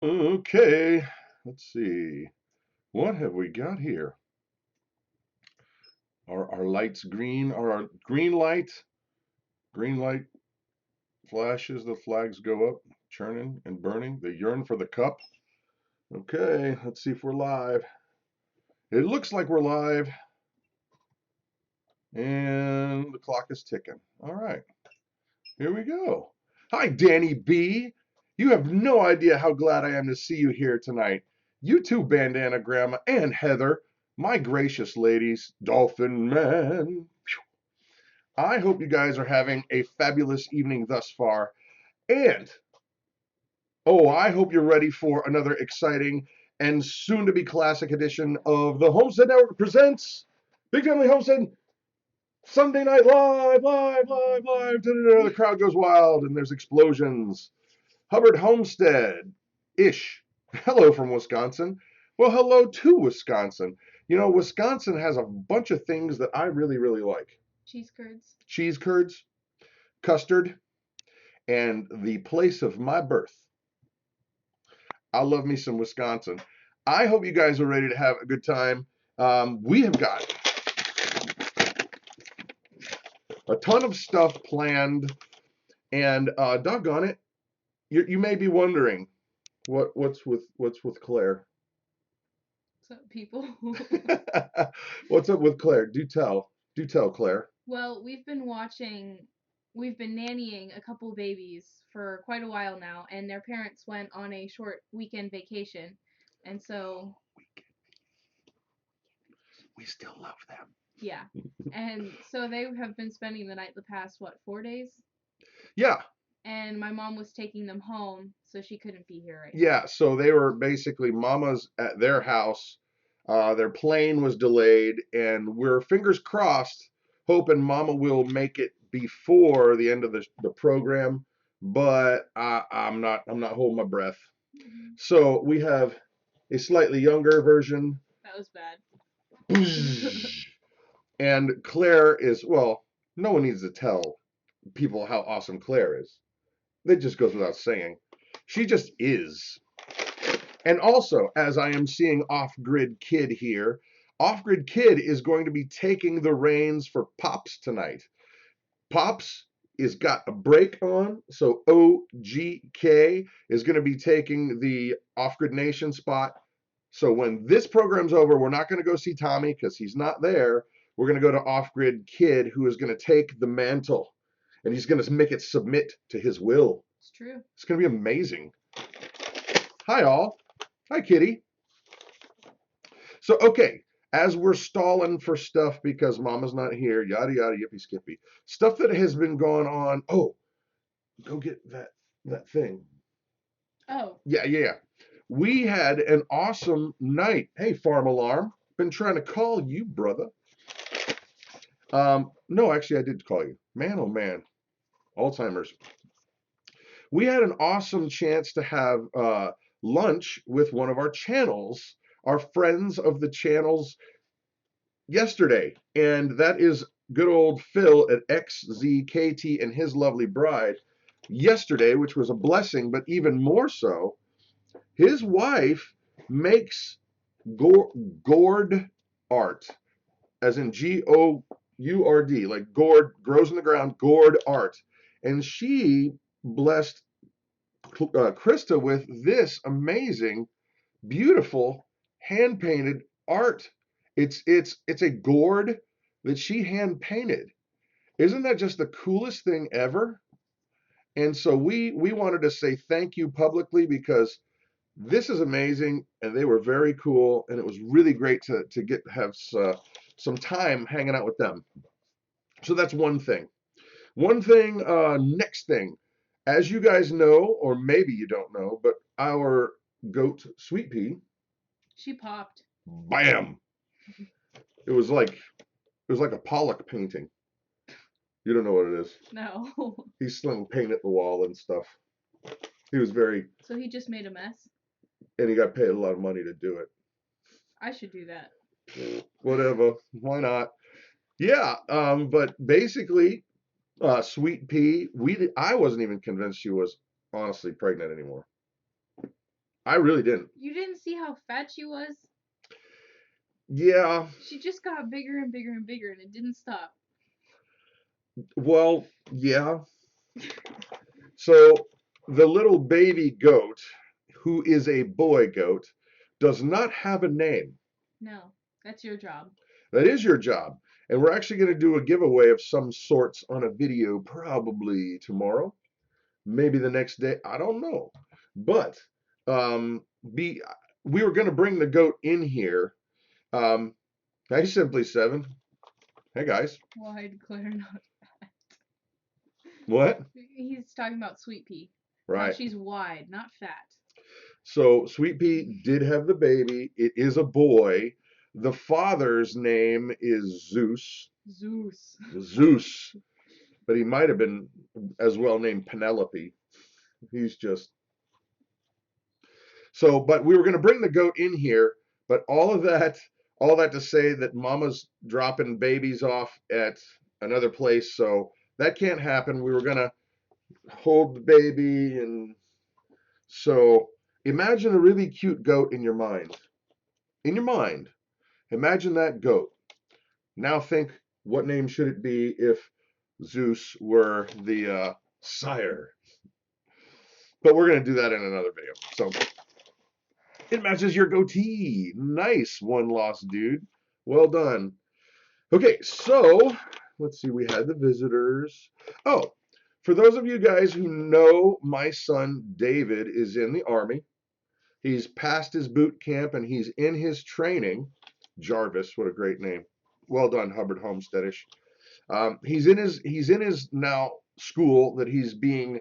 Okay, let's see. What have we got here? Are our lights green? Are our green light? Green light flashes, the flags go up, churning and burning. They yearn for the cup. Okay, let's see if we're live. It looks like we're live, and the clock is ticking. All right, here we go. Hi, Danny B. You have no idea how glad I am to see you here tonight. You too, Bandana Grandma and Heather, my gracious ladies, Dolphin Man. I hope you guys are having a fabulous evening thus far. And, oh, I hope you're ready for another exciting and soon to be classic edition of the Homestead Network presents Big Family Homestead Sunday Night Live, live, live, live. Da-da-da. The crowd goes wild and there's explosions. Hubbard Homestead ish. Hello from Wisconsin. Well, hello to Wisconsin. You know, Wisconsin has a bunch of things that I really, really like. Cheese curds. Cheese curds, custard, and the place of my birth. I love me some Wisconsin. I hope you guys are ready to have a good time. We have got a ton of stuff planned, and doggone it, you may be wondering what's with Claire. So people. What's up with Claire? Do tell, Claire. Well, we've been nannying a couple babies for quite a while now, and their parents went on a short weekend vacation, and so We still love them. yeah, and so they have been spending the night the past 4 days, Yeah, and my mom was taking them home, so she couldn't be here right now. yeah. So they were basically mamas at their house. Their plane was delayed, and we're fingers crossed, hoping Mama will make it before the end of the program. But I'm not holding my breath. So we have a slightly younger version, That was bad. and Claire is, well, no one needs to tell people how awesome Claire is. That just goes without saying. She just is. And also, as I am seeing Off Grid Kid here, Off Grid Kid is going to be taking the reins for Pops tonight. Pops is got a break on, so OGK is going to be taking the Off Grid Nation spot. So when this program's over, we're not going to go see Tommy because he's not there. We're going to go to Off Grid Kid, who is going to take the mantle, and he's going to make it submit to his will. It's true. It's going to be amazing. Hi, all. Hi, Kitty. So, okay, as we're stalling for stuff because Mama's not here, yada yada, yippee skippy, stuff that has been going on. Oh, go get that thing. Oh. Yeah. We had an awesome night. Hey, Farm Alarm, been trying to call you, brother. No, actually, I did call you. Man, oh man, Alzheimer's. We had an awesome chance to have lunch with one of our channels, our friends of the channels yesterday, and that is good old Phil at XZKT and his lovely bride yesterday, which was a blessing, but even more so, his wife makes gourd art, as in Gourd, like gourd grows in the ground, gourd art. And she blessed Christa with this amazing, beautiful, hand painted art. It's a gourd that she hand painted. Isn't that just the coolest thing ever? And so we wanted to say thank you publicly because this is amazing, and they were very cool, and it was really great to get have some time hanging out with them. So that's one thing. One thing. Next thing, as you guys know, or maybe you don't know, but our goat Sweet Pea, She popped. bam! It was like a Pollock painting. You don't know what it is. No. He slung paint at the wall and stuff. He was very, So he just made a mess? and he got paid a lot of money to do it. I should do that. Whatever, why not? Yeah, but basically, Sweet Pea, I wasn't even convinced she was honestly pregnant anymore. I really didn't. You didn't see how fat she was? Yeah. She just got bigger and bigger and bigger, and it didn't stop. Well, yeah. So the little baby goat, who is a boy goat, does not have a name. No, that's your job. That is your job. And we're actually going to do a giveaway of some sorts on a video probably tomorrow, maybe the next day. I don't know. But um, be we were going to bring the goat in here. Hey, Simply Seven. Hey, guys. Well, I declare not. What? He's talking about Sweet Pea. How Right. she's wide, not fat. So Sweet Pea did have the baby. It is a boy. The father's name is Zeus. Zeus. Zeus. But he might have been as well named Penelope. He's just so. But we were going to bring the goat in here. But all that to say that Mama's dropping babies off at another place, so that can't happen. We were going to hold the baby, and so imagine a really cute goat in your mind. In your mind, imagine that goat. Now think, what name should it be if Zeus were the sire? But we're going to do that in another video. So it matches your goatee. Nice, one lost dude. Well done. Okay, so let's see. We had the visitors. Oh, for those of you guys who know, my son David is in the Army. He's passed his boot camp and he's in his training. Jarvis, what a great name. Well done, Hubbard Homesteadish. He's in his now school that he's being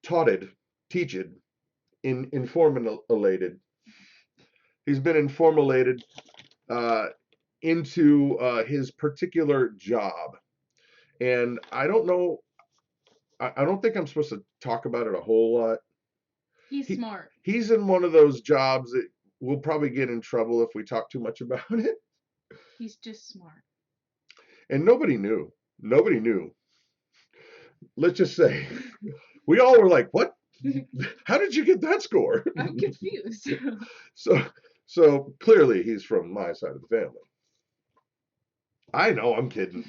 teached, informalated. He's been informalated into his particular job, and I don't know. I don't think I'm supposed to talk about it a whole lot. He's smart. He's in one of those jobs that we'll probably get in trouble if we talk too much about it. He's just smart. And nobody knew. Nobody knew. Let's just say we all were like, "What? How did you get that score?" I'm confused. So clearly he's from my side of the family. I know, I'm kidding.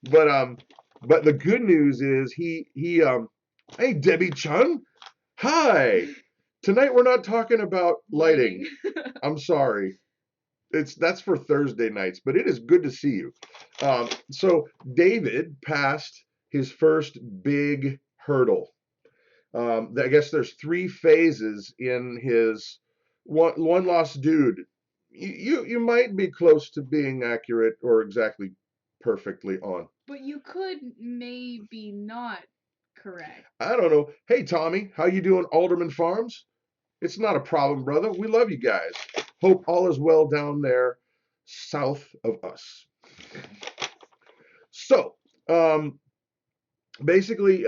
But the good news is hey Debbie Chun. Hi. Tonight we're not talking about lighting. I'm sorry. That's for Thursday nights, but it is good to see you. So David passed his first big hurdle. I guess there's 3 phases in his one lost dude. You might be close to being accurate or exactly perfectly on. But you could maybe not correct. I don't know. Hey Tommy, how you doing, Alderman Farms? It's not a problem, brother. We love you guys. Hope all is well down there south of us. So, basically,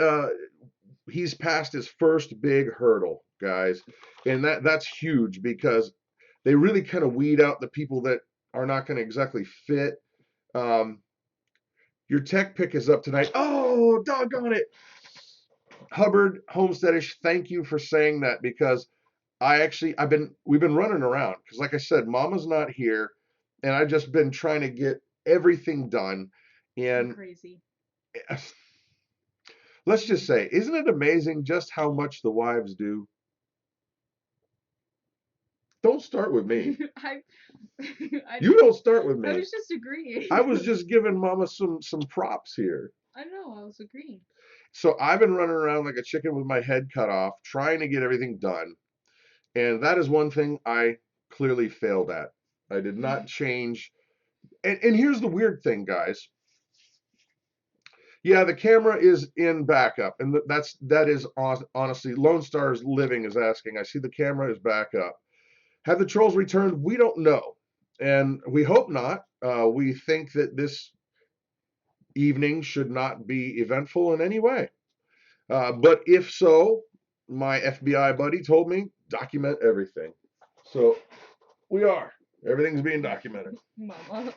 he's passed his first big hurdle, guys, and that's huge because they really kind of weed out the people that are not going to exactly fit. Your tech pick is up tonight. Oh, doggone it. Hubbard Homesteadish, thank you for saying that because we've been running around because like I said, Mama's not here and I've just been trying to get everything done. And crazy. Let's just say, isn't it amazing just how much the wives do? Don't start with me. You don't start with me. I was just agreeing. I was just giving Mama some props here. I know, I was agreeing. So I've been running around like a chicken with my head cut off, trying to get everything done. And that is one thing I clearly failed at. I did not change. And here's the weird thing, guys. Yeah, the camera is in backup, and that is honestly, Lone Star's Living is asking. I see the camera is back up. Have the trolls returned? We don't know, and we hope not. We think that this evening should not be eventful in any way. But if so, my FBI buddy told me document everything. So we are. Everything's being documented. Mama.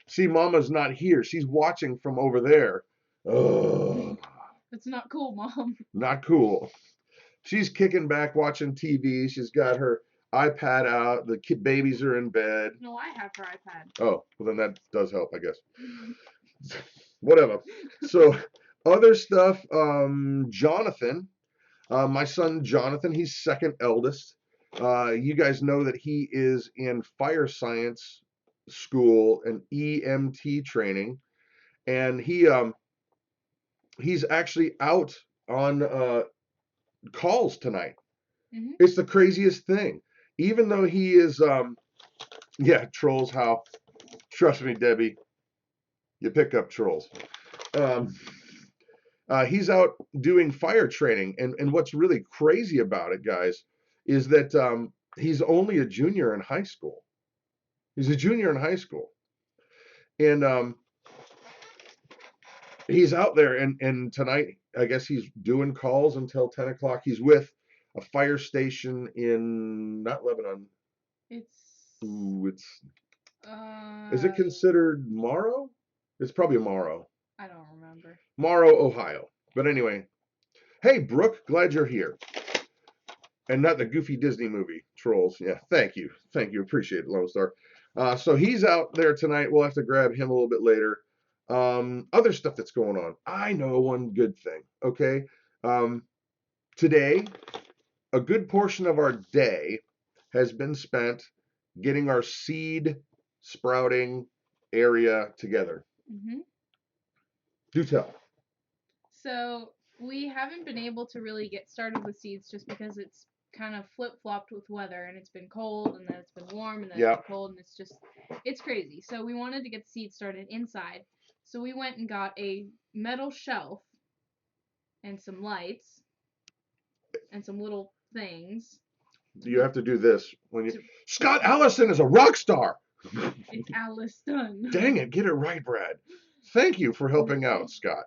See, Mama's not here. She's watching from over there. Ugh. That's not cool, Mom. Not cool. She's kicking back watching TV. She's got her iPad out. The babies are in bed. No, I have her iPad. Oh, well then that does help, I guess. Whatever. So other stuff. Jonathan, my son Jonathan, he's second eldest. You guys know that he is in fire science school and EMT training, and he's actually out on calls tonight. Mm-hmm. It's the craziest thing. Even though he is, yeah, trolls. How? Trust me, Debbie, you pick up trolls. He's out doing fire training, and what's really crazy about it, guys, is that he's only a junior in high school. He's a junior in high school, and he's out there, and tonight, I guess he's doing calls until 10 o'clock. He's with a fire station in not Lebanon. It's is it considered Morrow? It's probably Morrow. I don't remember. Morrow, Ohio. But anyway, hey Brooke, glad you're here. And not the goofy Disney movie, Trolls. Yeah, thank you. Appreciate it, Lone Star. So he's out there tonight. We'll have to grab him a little bit later. Other stuff that's going on. I know one good thing. Okay. Today, a good portion of our day has been spent getting our seed sprouting area together. Mm-hmm. Do tell. So we haven't been able to really get started with seeds just because it's kind of flip-flopped with weather, and it's been cold, and then it's been warm, and then it's been cold, and it's crazy. So we wanted to get the seeds started inside. So we went and got a metal shelf and some lights and some little things. You have to do this when you. Scott Allison is a rock star. It's Allison. Dang it, get it right, Brad. Thank you for helping out, Scott.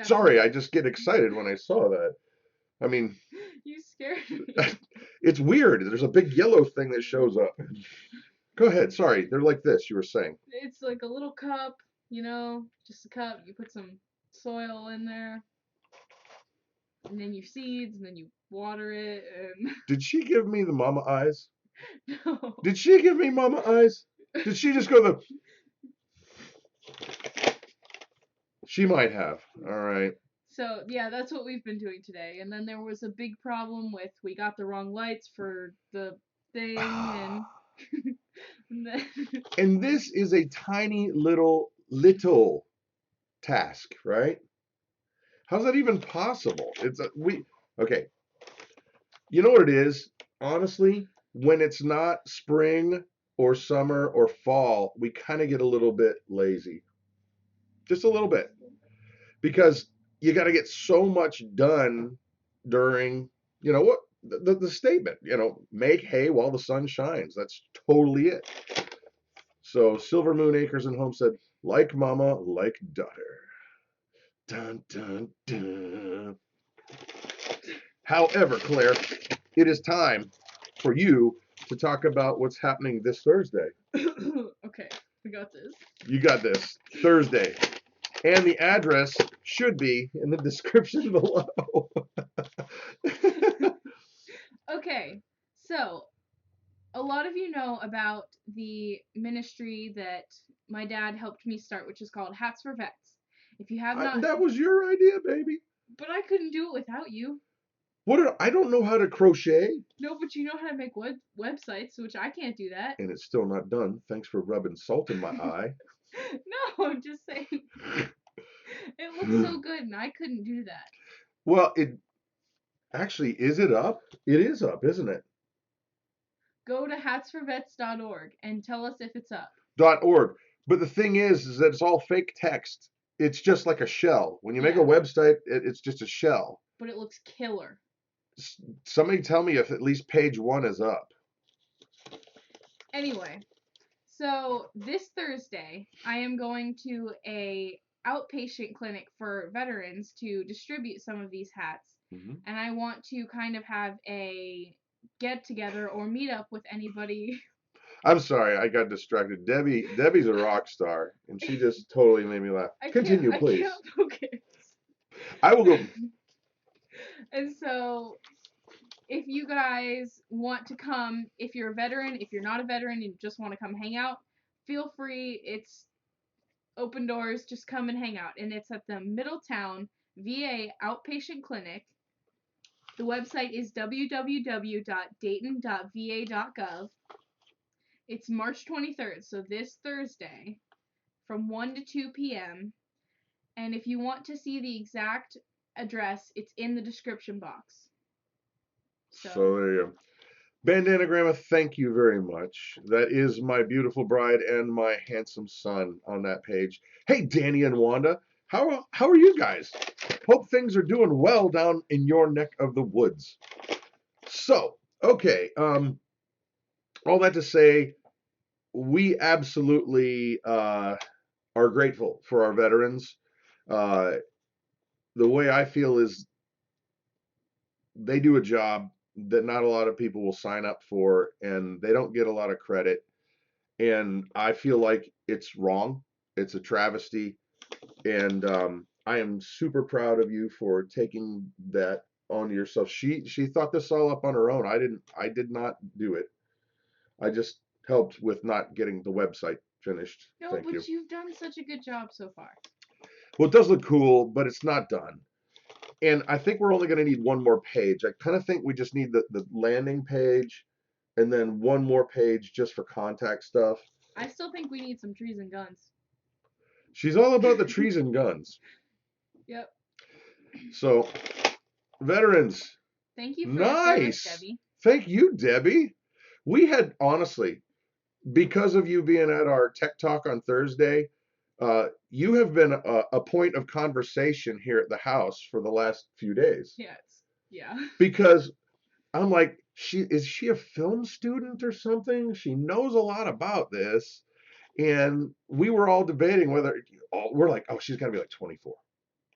Sorry, I just get excited when I saw that. I mean, you scared me. It's weird. There's a big yellow thing that shows up. Go ahead. Sorry, they're like this. You were saying. It's like a little cup, just a cup. You put some soil in there, and then your seeds, and then you water it. And did she give me the mama eyes? No. Did she give me mama eyes? Did she just go the? She might have. All right. So, yeah, that's what we've been doing today. And then there was a big problem with we got the wrong lights for the thing, and and this is a tiny little task, right? How's that even possible? Okay. You know what it is? Honestly, when it's not spring or summer or fall, we kind of get a little bit lazy. Just a little bit. Because you got to get so much done during, what the statement, make hay while the sun shines. That's totally it. So Silver Moon Acres and Homestead, like mama, like daughter. Dun, dun, dun. However, Claire, it is time for you to talk about what's happening this Thursday. Okay, we got this. You got this. Thursday. And the address should be in the description below. Okay, so a lot of you know about the ministry that my dad helped me start, which is called Hats for Vets. If you have not... That was your idea, baby. But I couldn't do it without you. I don't know how to crochet. No, but you know how to make websites, which I can't do that. And it's still not done. Thanks for rubbing salt in my eye. No, I'm just saying. It looks so good, and I couldn't do that. Well, is it up? It is up, isn't it? Go to hatsforvets.org and tell us if it's up. .org. But the thing is that it's all fake text. It's just like a shell. When you make a website, it's just a shell. But it looks killer. Somebody tell me if at least page 1 is up. Anyway, so this Thursday, I am going to a outpatient clinic for veterans to distribute some of these hats. Mm-hmm. And I want to kind of have a get-together or meet up with anybody. I'm sorry, I got distracted. Debbie's a rock star, and she just totally made me laugh. Continue, please. I can't focus. I will go. And so if you guys want to come, if you're a veteran, if you're not a veteran and you just want to come hang out, feel free. It's open doors. Just come and hang out. And it's at the Middletown VA Outpatient Clinic. The website is www.dayton.va.gov. It's March 23rd, so this Thursday from 1 to 2 p.m. And if you want to see the exact address, it's in the description box. So there you go. Bandana Grandma, thank you very much. That is my beautiful bride and my handsome son on that page. Hey, Danny and Wanda, how are you guys? Hope things are doing well down in your neck of the woods. So, okay, all that to say, we absolutely are grateful for our veterans. The way I feel is they do a job that not a lot of people will sign up for, and they don't get a lot of credit. And I feel like it's wrong. It's a travesty. And I am super proud of you for taking that on yourself. She thought this all up on her own. I did not do it. I just helped with not getting the website finished. No, Thank but you. You've done such a good job so far. Well, it does look cool, but it's not done. And I think we're only going to need one more page. I kind of think we just need the landing page and then one more page just for contact stuff. I still think we need some trees and guns. She's all about the trees and guns. Yep. So, veterans. Thank you for nice. The service, Debbie. Thank you, Debbie. We had, honestly, because of you being at our Tech Talk on Thursday, you have been a point of conversation here at the house for the last few days. Yes. Yeah. Because I'm like, is she a film student or something? She knows a lot about this. And we were all debating whether, we're like, oh, she's got to be like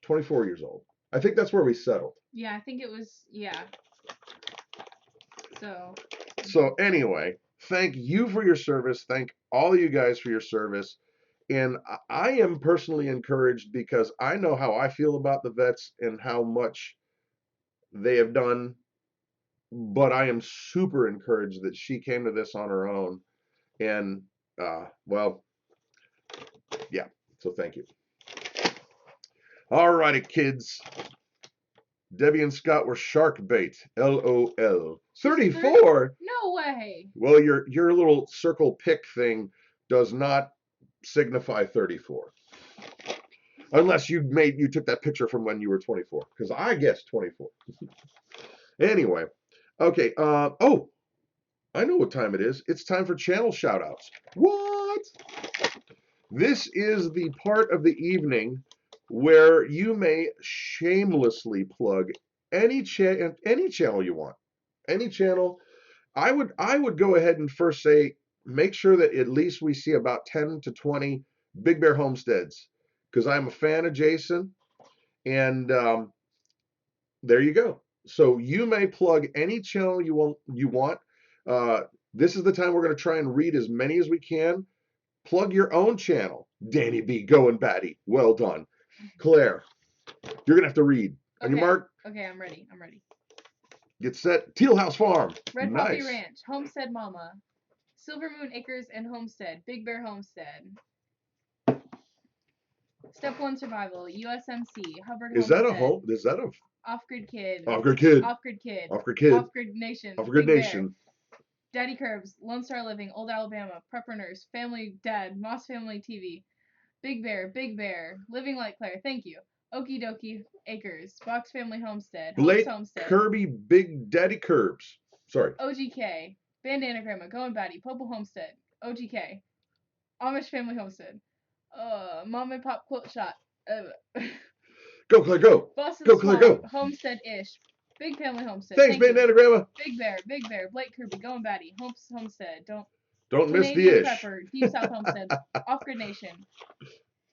24 years old. I think that's where we settled. Yeah, I think it was, yeah. So anyway, thank you for your service. Thank all of you guys for your service. And I am personally encouraged because I know how I feel about the vets and how much they have done. But I am super encouraged that she came to this on her own. And, well, yeah. So thank you. All righty, kids. Debbie and Scott were shark bait. LOL. 34? No way. Well, your little circle pick thing does not signify 34. Unless you took that picture from when you were 24. Because I guess 24. Anyway. Okay. Oh, I know what time it is. It's time for channel shoutouts. What? This is the part of the evening where you may shamelessly plug any channel you want. Any channel. I would go ahead and first say make sure that at least we see about 10 to 20 Big Bear Homesteads, because I'm a fan of Jason, and there you go. So you may plug any channel you want. This is the time we're going to try and read as many as we can. Plug your own channel. Danny B. Going Batty. Well done. Claire, you're going to have to read. On your mark. Okay, I'm ready. Get set. Teal House Farm. Red Poppy Ranch. Homestead Mama. Silver Moon Acres and Homestead. Big Bear Homestead. Step 1 Survival. USMC. Hubbard Homestead. Is that a Off-Grid Kid. Off-Grid Kid. Off-Grid Kid. Off-Grid Kid. Off-Grid Nation. Off-Grid Nation. Daddy Curbs. Lone Star Living. Old Alabama. Prepper Nurse. Family Dad. Moss Family TV. Big Bear. Living Like Claire. Thank you. Okie Dokie Acres. Box Family Homestead. Blake Homestead. Kirby Big Daddy Curbs. Sorry. OGK. Bandana Grandma. Going Batty. Popo Homestead. OGK. Amish Family Homestead. Mom and Pop Quilt Shop. Go, Claire, go. Boston Go, Claire, go. Homestead-ish. Big Family Homestead. Thanks, Bandana Grandma. Big Bear. Blake Kirby. Going Batty. Homestead. Don't miss the ish. Pepper. Deep South Homestead. Off-Grid Nation.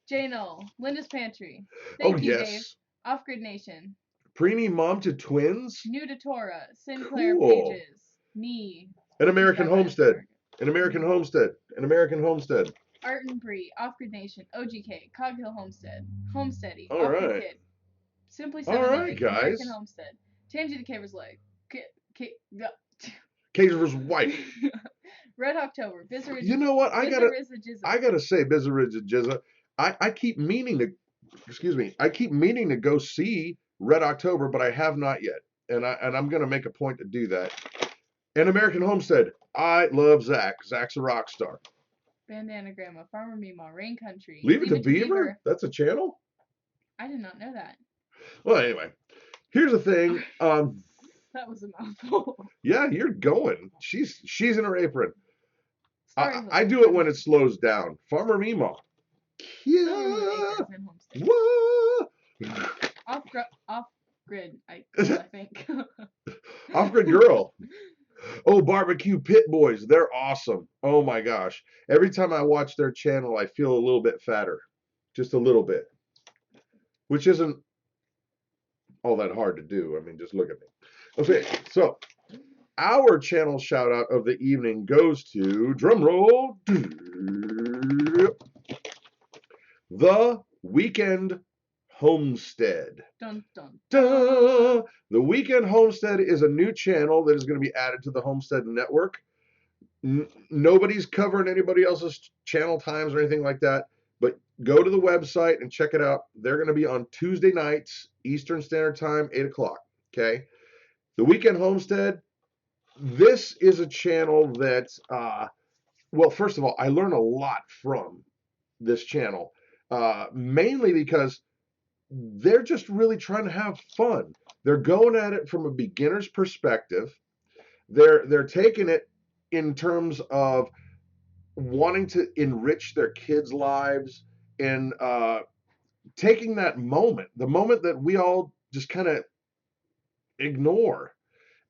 J. Null. Linda's Pantry. Thank you, yes. Dave. Off-Grid Nation. Preemie Mom to Twins. New to Torah. Sinclair Pages. Me. An American Homestead. An American Homestead. An American Homestead. Art and Bree. Off-Grid Nation. OGK. Cog Hill Homestead. Homesteady. All right. Kid. Simply All right, guys. American Homestead. Tangy the Caver's Leg. Cage versus wife. Red October. Bizzarridge. You know what? I gotta say, Bizzarridge Jizza. I keep meaning to, I keep meaning to go see Red October, but I have not yet, and I'm gonna make a point to do that. And American Homestead. I love Zach. Zach's a rock star. Bandana Grandma, Farmer Meemaw, Rain Country. Leave It to Beaver? That's a channel? I did not know that. Well, anyway, here's the thing. That was a mouthful. Yeah, you're going. She's in her apron. I do it when it slows down. Farmer Meemaw. Yeah. Whoa. Off grid, I think. Off grid girl. Oh, Barbecue Pit Boys. They're awesome. Oh my gosh. Every time I watch their channel, I feel a little bit fatter. Just a little bit. Which isn't all that hard to do. I mean, just look at me. Okay, so our channel shout out of the evening goes to, drum roll, The Weekend Homestead. Dun, dun, dun. The Weekend Homestead is a new channel that is going to be added to the Homestead Network. Nobody's covering anybody else's channel times or anything like that, but go to the website and check it out. They're going to be on Tuesday nights, Eastern Standard Time, 8 o'clock. Okay? The Weekend Homestead, this is a channel that, well, first of all, I learn a lot from this channel, mainly because they're just really trying to have fun. They're going at it from a beginner's perspective. They're taking it in terms of wanting to enrich their kids' lives and taking that moment, the moment that we all just kind of ignore,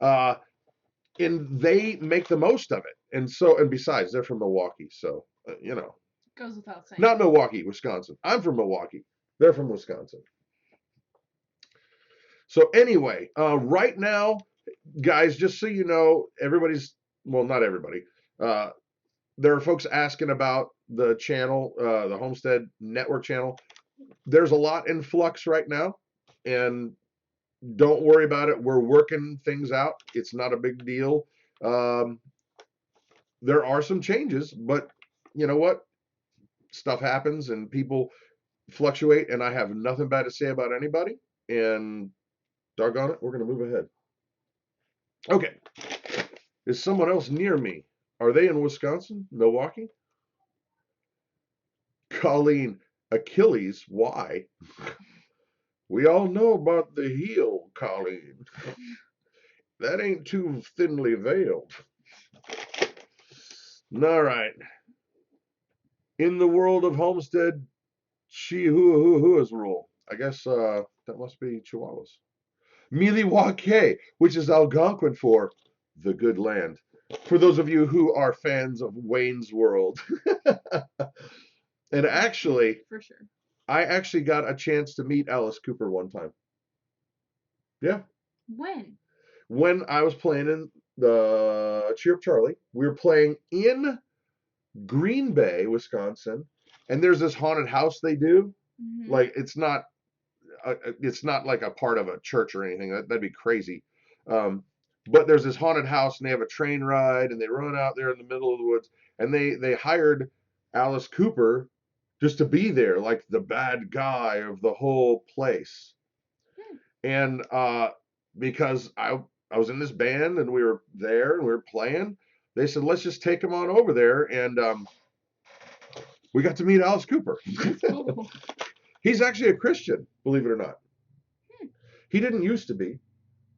and they make the most of it. And besides, they're from Milwaukee, so you know. Goes without saying. Not Milwaukee, Wisconsin. I'm from Milwaukee. They're from Wisconsin. So anyway, right now, guys, just so you know, not everybody. There are folks asking about the channel, the Homestead Network channel. There's a lot in flux right now, and don't worry about it. We're working things out. It's not a big deal. There are some changes, but you know what? Stuff happens and people fluctuate, and I have nothing bad to say about anybody. And doggone it, we're going to move ahead. Okay. Is someone else near me? Are they in Wisconsin? Milwaukee? Colleen, Achilles, why? We all know about the heel, Colleen. That ain't too thinly veiled. All right. In the world of Homestead, Chihuahuas rule. I guess that must be Chihuahuas. Milwaukee, which is Algonquin for the good land. For those of you who are fans of Wayne's World. And actually, for sure, I actually got a chance to meet Alice Cooper one time. Yeah. When? When I was playing in the Cheer Up Charlie. We were playing in Green Bay, Wisconsin, and there's this haunted house they do. Mm-hmm. Like it's not like a part of a church or anything. That'd be crazy. But there's this haunted house, and they have a train ride, and they run out there in the middle of the woods, and they hired Alice Cooper just to be there, like the bad guy of the whole place. And because I was in this band and we were there and we were playing, they said, let's just take him on over there. And we got to meet Alice Cooper. Cool. He's actually a Christian, believe it or not. He didn't used to be,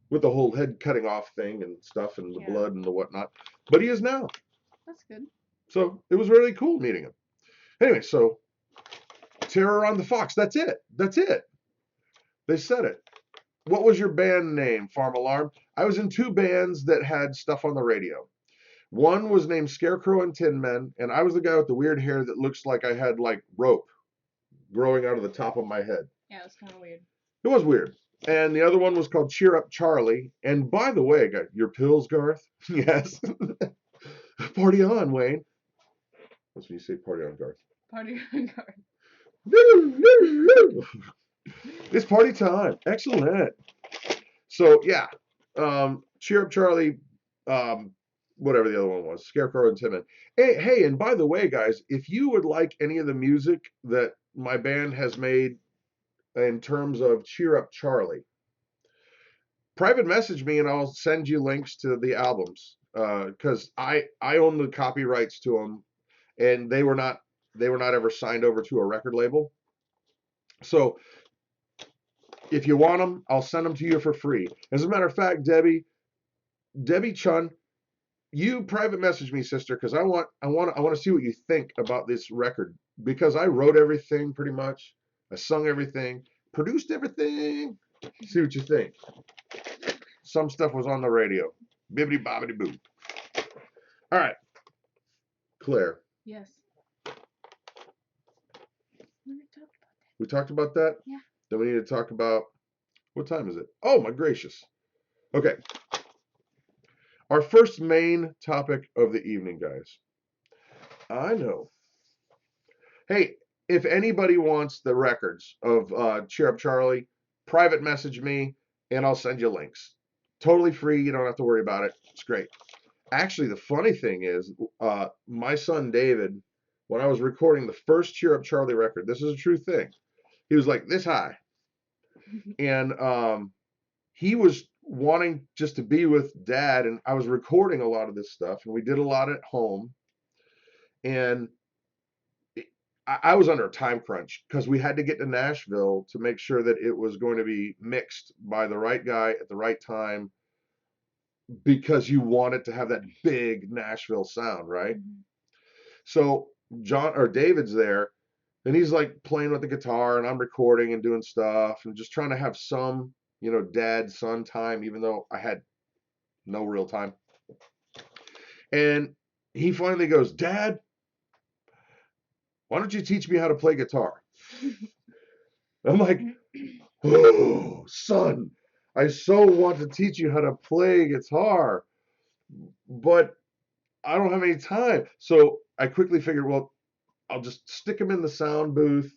with the whole head cutting off thing and stuff and the blood and the whatnot, but he is now. That's good. So it was really cool meeting him. Anyway, so Terror on the Fox. That's it. They said it. What was your band name, Farm Alarm? I was in 2 bands that had stuff on the radio. One was named Scarecrow and Tin Men, and I was the guy with the weird hair that looks like I had like rope growing out of the top of my head. Yeah, it was kind of weird. It was weird. And the other one was called Cheer Up Charlie. And by the way, your pills, Garth? Yes. Party on, Wayne. That's when you say party on, Garth. Party on, Garth. It's party time. Excellent. So yeah, Cheer Up Charlie, whatever the other one was, Scarecrow and Timon. Hey, and by the way, guys, if you would like any of the music that my band has made in terms of Cheer Up Charlie, private message me and I'll send you links to the albums because I own the copyrights to them, and they were not ever signed over to a record label. So if you want them, I'll send them to you for free. As a matter of fact, Debbie Chun, you private message me, sister, because I want to see what you think about this record, because I wrote everything pretty much, I sung everything, produced everything. See what you think. Some stuff was on the radio. Bibbidi bobbidi boo. All right, Claire. Yes. We talked about that. Yeah. Then we need to talk about, what time is it? Oh my gracious. Okay. Our first main topic of the evening, guys. I know. Hey, if anybody wants the records of Cheer Up Charlie, private message me and I'll send you links. Totally free. You don't have to worry about it. It's great. Actually, the funny thing is, my son David, when I was recording the first Cheer Up Charlie record, this is a true thing, he was like this high. And he was wanting just to be with Dad, and I was recording a lot of this stuff, and we did a lot at home. And I was under a time crunch because we had to get to Nashville to make sure that it was going to be mixed by the right guy at the right time, because you want it to have that big Nashville sound, right? Mm-hmm. So David's there, and he's like playing with the guitar, and I'm recording and doing stuff and just trying to have some, dad son time, even though I had no real time. And he finally goes, Dad, why don't you teach me how to play guitar? I'm like, oh, son, I so want to teach you how to play guitar, but I don't have any time. So I quickly figured, well, I'll just stick him in the sound booth,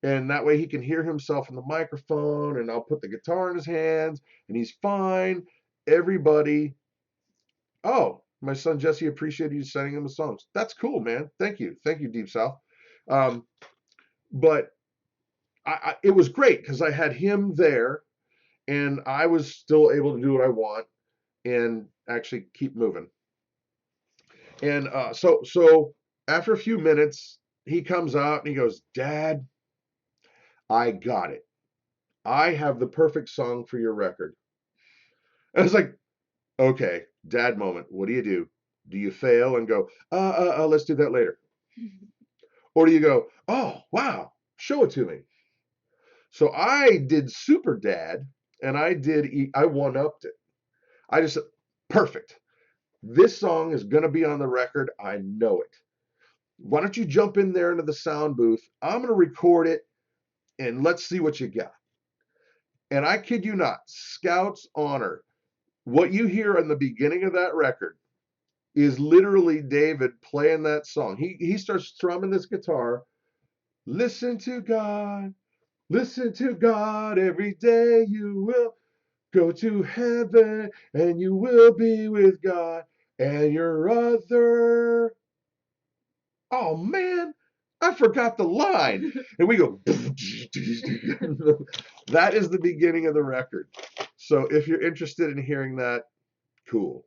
and that way he can hear himself in the microphone, and I'll put the guitar in his hands, and he's fine. Everybody, oh, my son Jesse appreciated you sending him the songs. That's cool, man. Thank you, Deep South. But it was great because I had him there, and I was still able to do what I want and actually keep moving. And so after a few minutes, he comes out and he goes, Dad, I got it. I have the perfect song for your record. And I was like, okay, dad moment. What do? Do you fail and go, let's do that later? Or do you go, oh, wow, show it to me? So I did super dad, and I one-upped it. I just said, perfect. This song is going to be on the record. I know it. Why don't you jump in there into the sound booth? I'm going to record it, and let's see what you got. And I kid you not, Scout's honor, what you hear in the beginning of that record is literally David playing that song. He starts strumming this guitar. Listen to God every day. You will go to heaven, and you will be with God and your other. Oh man, I forgot the line. And we go. That is the beginning of the record. So if you're interested in hearing that, cool.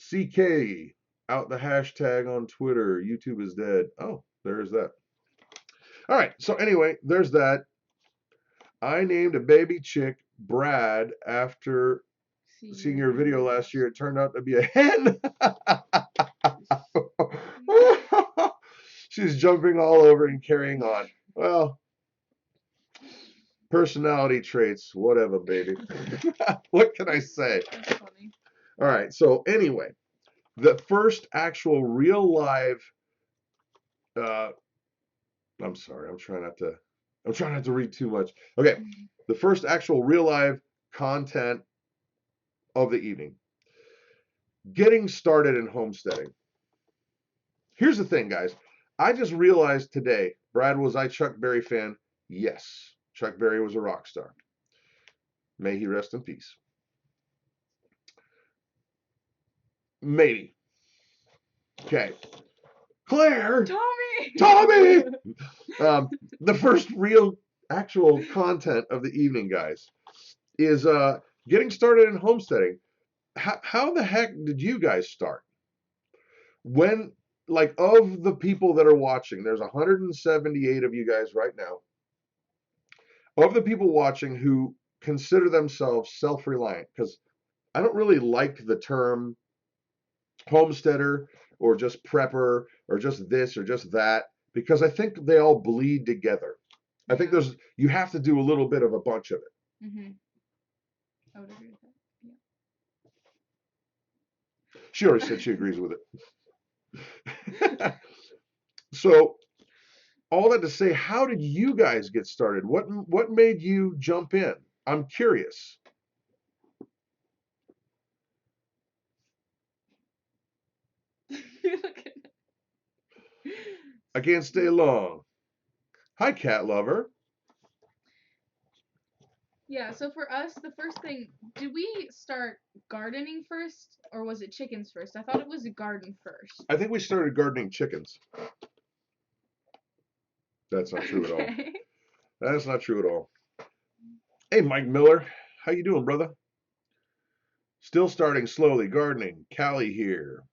CK, out the hashtag on Twitter. YouTube is dead. Oh, there's that. All right. So anyway, there's that. I named a baby chick Brad after seeing your video last year. It turned out to be a hen. She's jumping all over and carrying on. Well, personality traits, whatever, baby. What can I say? That's funny. All right. So anyway, the first actual real live. I'm sorry. I'm trying not to read too much. Okay. The first actual real live content of the evening. Getting started in homesteading. Here's the thing, guys. I just realized today, Brad, was I Chuck Berry fan? Yes. Chuck Berry was a rock star. May he rest in peace. Maybe. Okay. Claire! Tommy! The first real actual content of the evening, guys, is getting started in homesteading. How the heck did you guys start? When, like, of the people that are watching, there's 178 of you guys right now. Of the people watching who consider themselves self-reliant, because I don't really like the term homesteader or just prepper or just this or just that, because I think they all bleed together. I think you have to do a little bit of a bunch of it. Mm-hmm. I would agree with that. Yeah. She already said she agrees with it. So, all that to say, how did you guys get started? What made you jump in? I'm curious. I can't stay long. Hi, cat lover. Yeah, so for us, the first thing, did we start gardening first, or was it chickens first? I thought it was a garden first. I think we started gardening chickens. That's not true at all. That's not true at all. Hey, Mike Miller. How you doing, brother? Still starting slowly gardening. Callie here.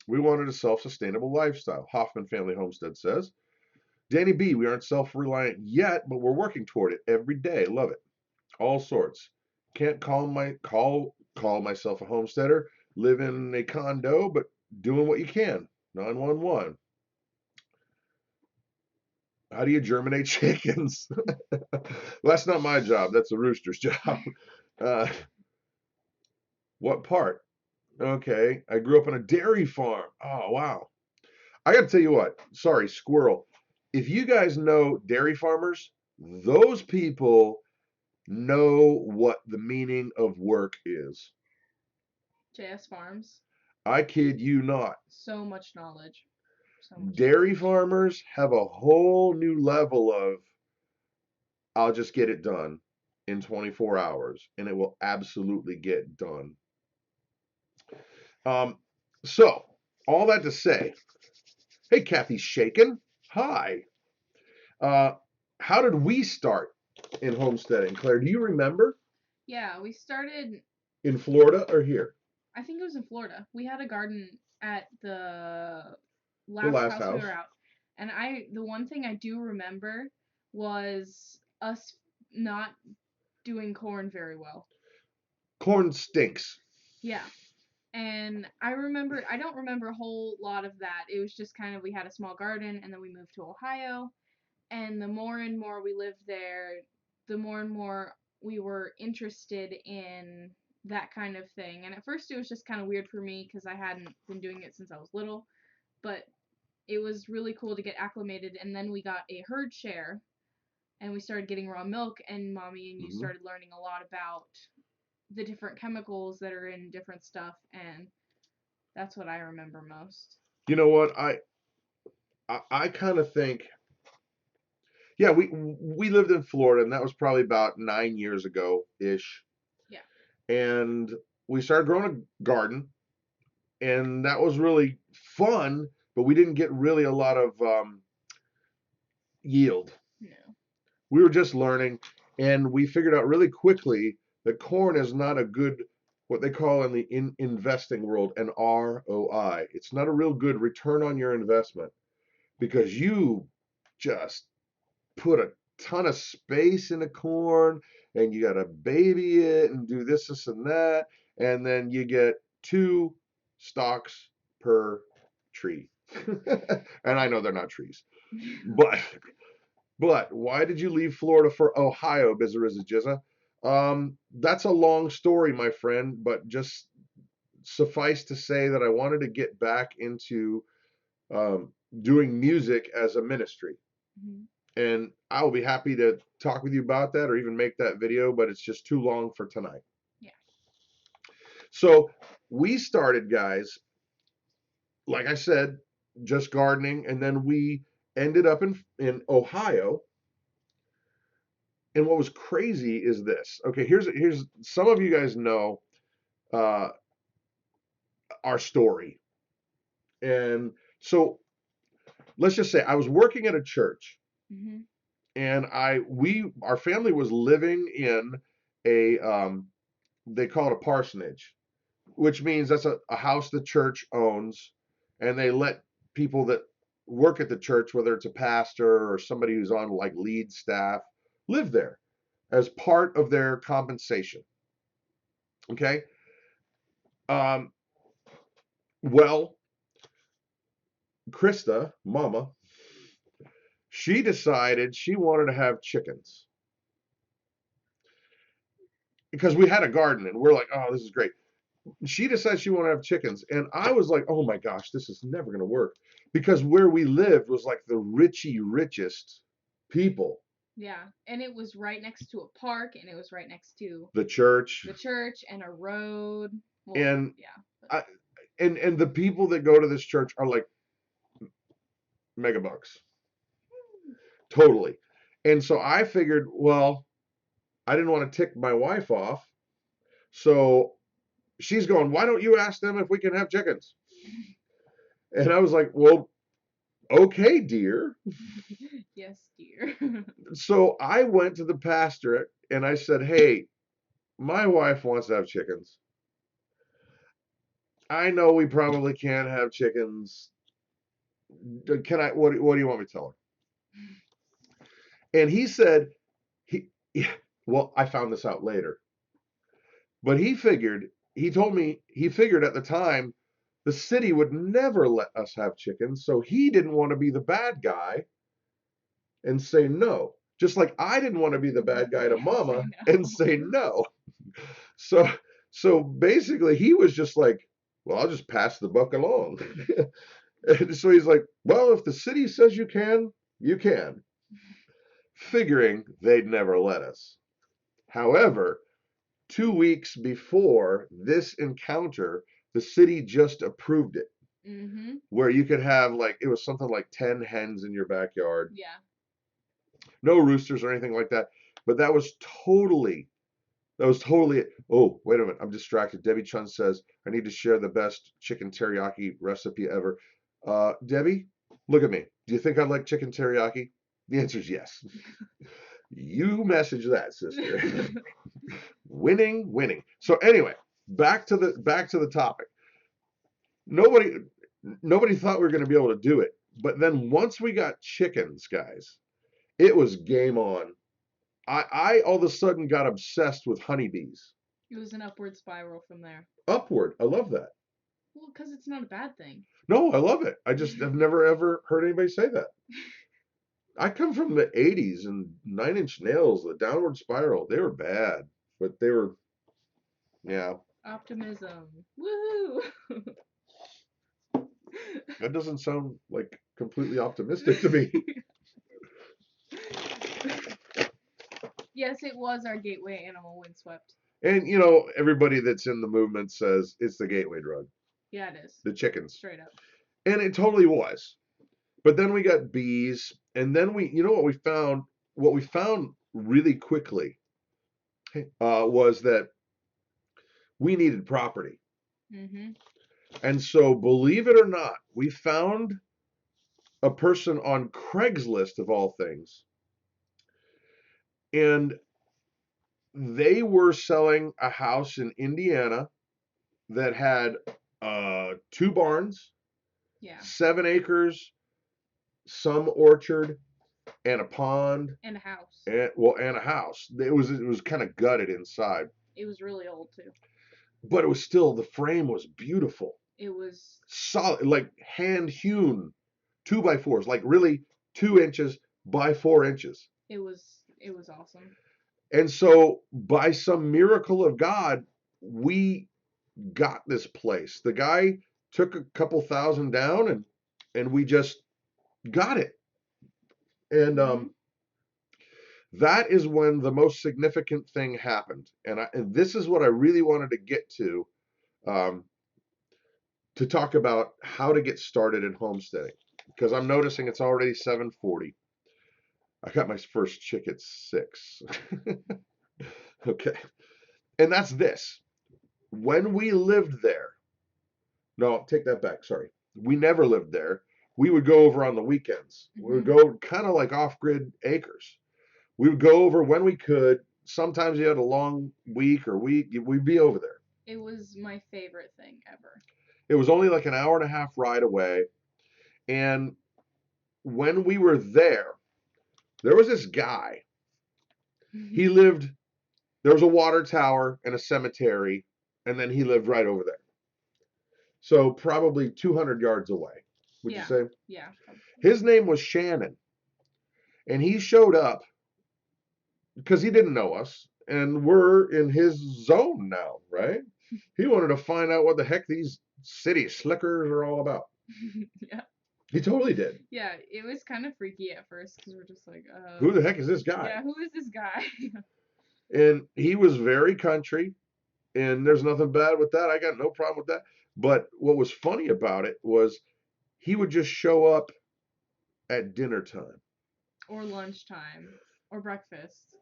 We wanted a self-sustainable lifestyle. Hoffman Family Homestead says. Danny B, we aren't self-reliant yet, but we're working toward it every day. Love it. All sorts. Can't call myself a homesteader. Live in a condo, but doing what you can. 911. How do you germinate chickens? Well, that's not my job. That's a rooster's job. What part? Okay. I grew up on a dairy farm. Oh, wow. I got to tell you what. Sorry, squirrel. If you guys know dairy farmers, those people know what the meaning of work is. JS Farms. I kid you not. So much knowledge. Dairy farmers have a whole new level of, I'll just get it done in 24 hours, and it will absolutely get done. So, all that to say, hey, Kathy Shaken. Hi. How did we start in homesteading? Claire, do you remember? Yeah, we started in Florida or here? I think it was in Florida. We had a garden at the last house we were out. And the one thing I do remember was us not doing corn very well. Corn stinks. Yeah. And I don't remember a whole lot of that. It was just kind of, we had a small garden and then we moved to Ohio. And the more and more we lived there, the more and more we were interested in that kind of thing. And at first it was just kind of weird for me because I hadn't been doing it since I was little. But it was really cool to get acclimated. And then we got a herd share and we started getting raw milk. And Mommy and you started learning a lot about the different chemicals that are in different stuff. And that's what I remember most. You know what? I kind of think, yeah, we lived in Florida, and that was probably about 9 years ago ish. Yeah. And we started growing a garden, and that was really fun, but we didn't get really a lot of yield. No. We were just learning, and we figured out really quickly that corn is not a good, what they call in the investing world, an ROI. It's not a real good return on your investment, because you just put a ton of space in the corn, and you got to baby it and do this, and that, and then you get 2 stalks per tree. And I know they're not trees, but why did you leave Florida for Ohio, Bizarrizza? That's a long story, my friend, but just suffice to say that I wanted to get back into doing music as a ministry. And I will be happy to talk with you about that or even make that video, but it's just too long for tonight. Yeah. So we started, guys, like I said, just gardening, and then we ended up in Ohio. And what was crazy is this. Okay, here's some of you guys know uh, our story. And so let's just say I was working at a church, and our family was living in a they call it a parsonage, which means that's a house the church owns, and they let people that work at the church, whether it's a pastor or somebody who's on like lead staff, live there as part of their compensation. Okay. Um, well, Christa, mama, she decided she wanted to have chickens because we had a garden and we're like, oh, this is great. She decided she wanted to have chickens. And I was like, oh my gosh, this is never going to work. Because where we lived was like the richest people. Yeah. And it was right next to a park, and it was right next to the church and a road. Well, and yeah. And the people that go to this church are like megabucks. Totally. And so I figured, well, I didn't want to tick my wife off. So she's going, why don't you ask them if we can have chickens? And I was like, well, okay, dear. Yes, dear. So I went to the pastor and I said, hey, my wife wants to have chickens. I know we probably can't have chickens. Can I, what do you want me to tell her? And he said, well, I found this out later, but he told me he figured at the time the city would never let us have chickens. So he didn't want to be the bad guy and say no. Just like I didn't want to be the bad guy to mama and say no. So basically he was just like, well, I'll just pass the buck along. And so he's like, well, if the city says you can, you can. Figuring they'd never let us. However, 2 weeks before this encounter, the city just approved it. Where you could have like, it was something like 10 hens in your backyard. Yeah. No roosters or anything like that. But that was totally, oh, wait a minute. I'm distracted. Debbie Chun says, I need to share the best chicken teriyaki recipe ever. Debbie, look at me. Do you think I'd like chicken teriyaki? The answer is yes. You message that, sister. Winning. So anyway, back to the topic. Nobody thought we were going to be able to do it. But then once we got chickens, guys, it was game on. I all of a sudden got obsessed with honeybees. It was an upward spiral from there. Upward. I love that. Well, because it's not a bad thing. No, I love it. I just have never ever heard anybody say that. I come from the 80s and Nine Inch Nails, the downward spiral. They were bad, but they were, yeah. Optimism. Woohoo! That doesn't sound like completely optimistic to me. Yes, it was our gateway animal windswept. And everybody that's in the movement says it's the gateway drug. Yeah, it is. The chickens. Straight up. And it totally was. But then we got bees, and then what we found? What we found really quickly was that we needed property. And so, believe it or not, we found a person on Craigslist, of all things, and they were selling a house in Indiana that had 2 barns, 7 acres, some orchard, and a pond, and a house. And a house. It was kind of gutted inside. It was really old too. But it was still, the frame was beautiful. It was solid, like hand hewn 2x4s, like really 2 inches by 4 inches. It was awesome. And so by some miracle of God, we got this place. The guy took a couple thousand down and we just got it. And that is when the most significant thing happened. And this is what I really wanted to get to talk about how to get started in homesteading, because I'm noticing it's already 7:40. I got my first chick at 6. Okay. And that's this. When we lived there, no, take that back. Sorry. We never lived there. We would go over on the weekends. We would go kind of like off-grid acres. We would go over when we could. Sometimes you had a long week or week, we'd be over there. It was my favorite thing ever. It was only like an hour and a half ride away. And when we were there was this guy. He lived, there was a water tower and a cemetery, and then he lived right over there. So probably 200 yards away, would you say? Yeah. His name was Shannon. And he showed up because he didn't know us, and we're in his zone now, right? He wanted to find out what the heck these city slickers are all about. Yeah. He totally did. Yeah, it was kind of freaky at first because we're just like, who the heck is this guy? Yeah, who is this guy? And he was very country, and there's nothing bad with that. I got no problem with that. But what was funny about it was he would just show up at dinner time. Or lunchtime. Or breakfast.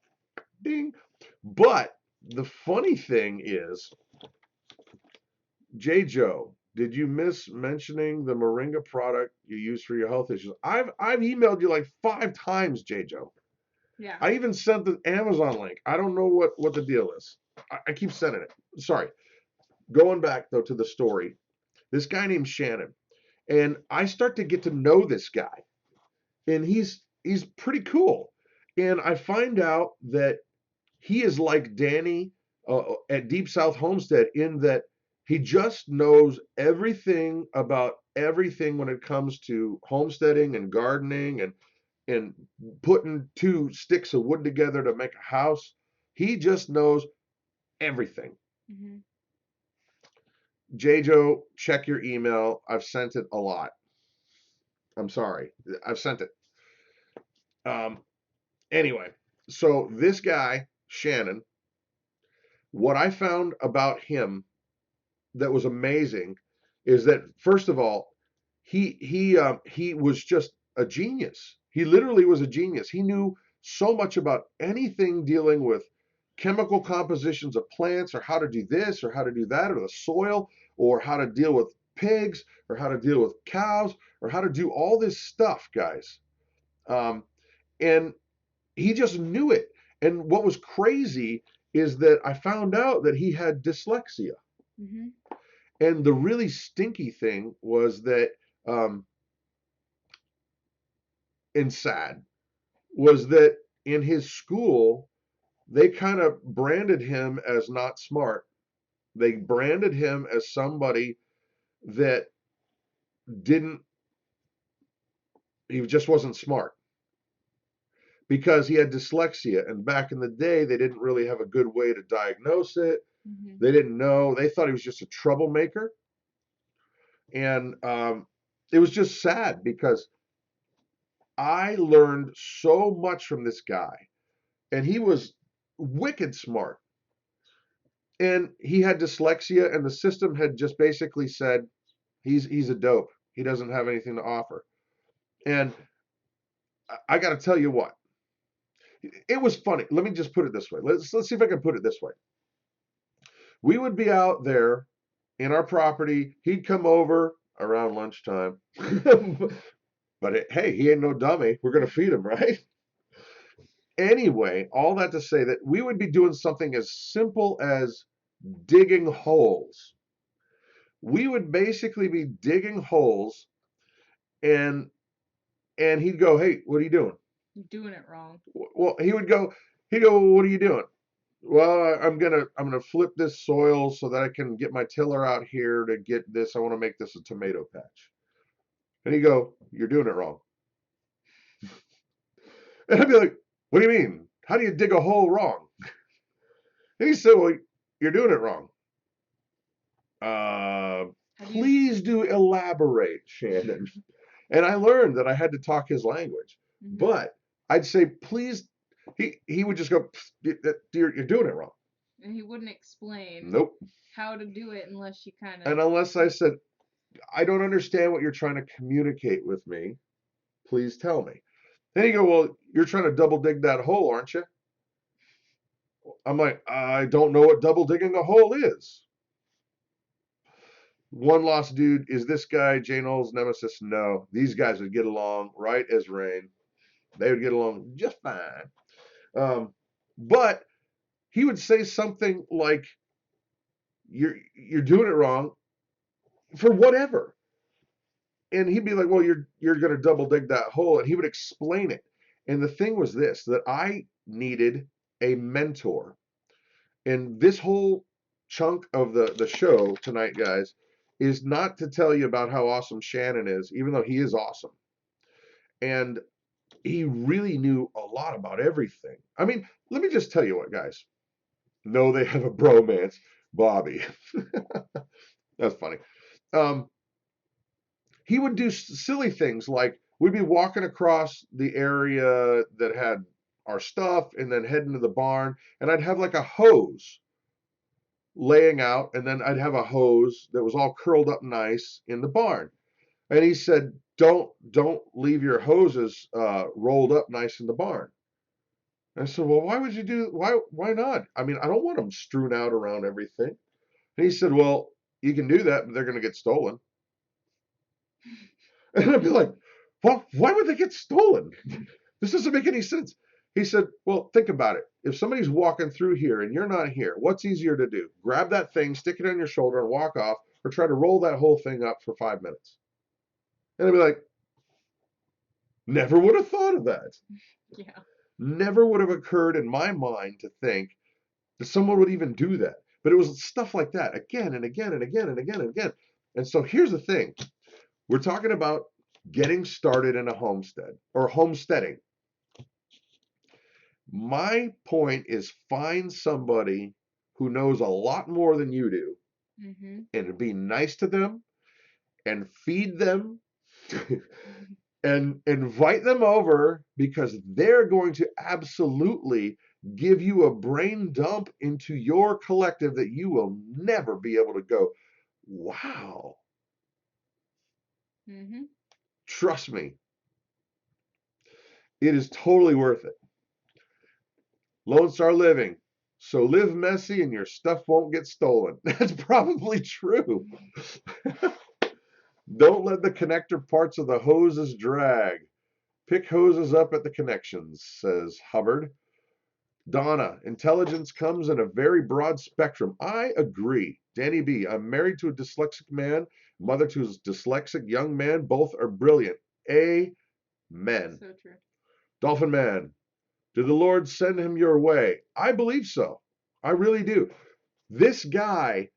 Ding. But the funny thing is, J. Joe, did you miss mentioning the Moringa product you use for your health issues? I've emailed you like 5 times, J. Joe. Yeah. I even sent the Amazon link. I don't know what the deal is. I keep sending it. Sorry. Going back though to the story, this guy named Shannon, and I start to get to know this guy, and he's pretty cool. And I find out that he is like Danny at Deep South Homestead in that he just knows everything about everything when it comes to homesteading and gardening and putting 2 sticks of wood together to make a house. He just knows everything. JJo, check your email. I've sent it a lot. I'm sorry. I've sent it. Anyway, so this guy, Shannon, what I found about him that was amazing is that, first of all, he was just a genius. He literally was a genius. He knew so much about anything dealing with chemical compositions of plants, or how to do this or how to do that, or the soil, or how to deal with pigs, or how to deal with cows, or how to do all this stuff, guys. And he just knew it. And what was crazy is that I found out that he had dyslexia. And the really stinky thing was that, and sad, was that in his school, they kind of branded him as not smart. They branded him as somebody that he just wasn't smart because he had dyslexia. And back in the day, they didn't really have a good way to diagnose it. They didn't know. They thought he was just a troublemaker. And it was just sad because I learned so much from this guy, and he was wicked smart. And he had dyslexia, and the system had just basically said, he's a dope. He doesn't have anything to offer. And I got to tell you what, it was funny. Let me just put it this way. Let's see if I can put it this way. We would be out there in our property. He'd come over around lunchtime. But hey, he ain't no dummy. We're going to feed him, right? Anyway, all that to say that we would be doing something as simple as digging holes. We would basically be digging holes, and he'd go, "Hey, what are you doing?" You're doing it wrong. Well, he'd go, well, "What are you doing?" Well, I'm gonna flip this soil so that I can get my tiller out here to get this. I want to make this a tomato patch. And he'd go, "You're doing it wrong." And I'd be like, "What do you mean? How do you dig a hole wrong?" And he said, "Well, you're doing it wrong." Please do elaborate, Shannon. And I learned that I had to talk his language. But I'd say, please, he would just go, you're doing it wrong. And he wouldn't explain how to do it unless you kind of... And unless I said, I don't understand what you're trying to communicate with me, please tell me. Then you go, well, you're trying to double dig that hole, aren't you? I'm like, I don't know what double digging a hole is. One lost dude, is this guy Jane Knowles' nemesis? No. These guys would get along right as rain. They would get along just fine. But he would say something like, you're doing it wrong for whatever. And he'd be like, well, you're going to double dig that hole. And he would explain it. And the thing was this, that I needed a mentor. And this whole chunk of the show tonight, guys, is not to tell you about how awesome Shannon is, even though he is awesome. And he really knew a lot about everything. I mean, let me just tell you what, guys. No, they have a bromance. Bobby. That's funny. He would do silly things like we'd be walking across the area that had our stuff and then head into the barn, and I'd have like a hose laying out, and then I'd have a hose that was all curled up nice in the barn. And he said, don't leave your hoses rolled up nice in the barn. And I said, well, why would you do, why not? I mean, I don't want them strewn out around everything. And he said, well, you can do that, but they're going to get stolen. And I'd be like, well, why would they get stolen? This doesn't make any sense. He said, well, think about it. If somebody's walking through here and you're not here, what's easier to do? Grab that thing, stick it on your shoulder and walk off, or try to roll that whole thing up for 5 minutes? And I'd be like, never would have thought of that. Yeah. Never would have occurred in my mind to think that someone would even do that. But it was stuff like that again and again and again and again and again. And so here's the thing. We're talking about getting started in a homestead or homesteading. My point is find somebody who knows a lot more than you do, and be nice to them and feed them and invite them over, because they're going to absolutely give you a brain dump into your collective that you will never be able to go, wow. Trust me, it is totally worth it. Lone Star Living. So live messy and your stuff won't get stolen. That's probably true. Don't let the connector parts of the hoses drag. Pick hoses up at the connections, says Hubbard. Donna, intelligence comes in a very broad spectrum. I agree. Danny B, I'm married to a dyslexic man, mother to a dyslexic young man. Both are brilliant. Amen. So true. Dolphin Man, did the Lord send him your way? I believe so. I really do. This guy,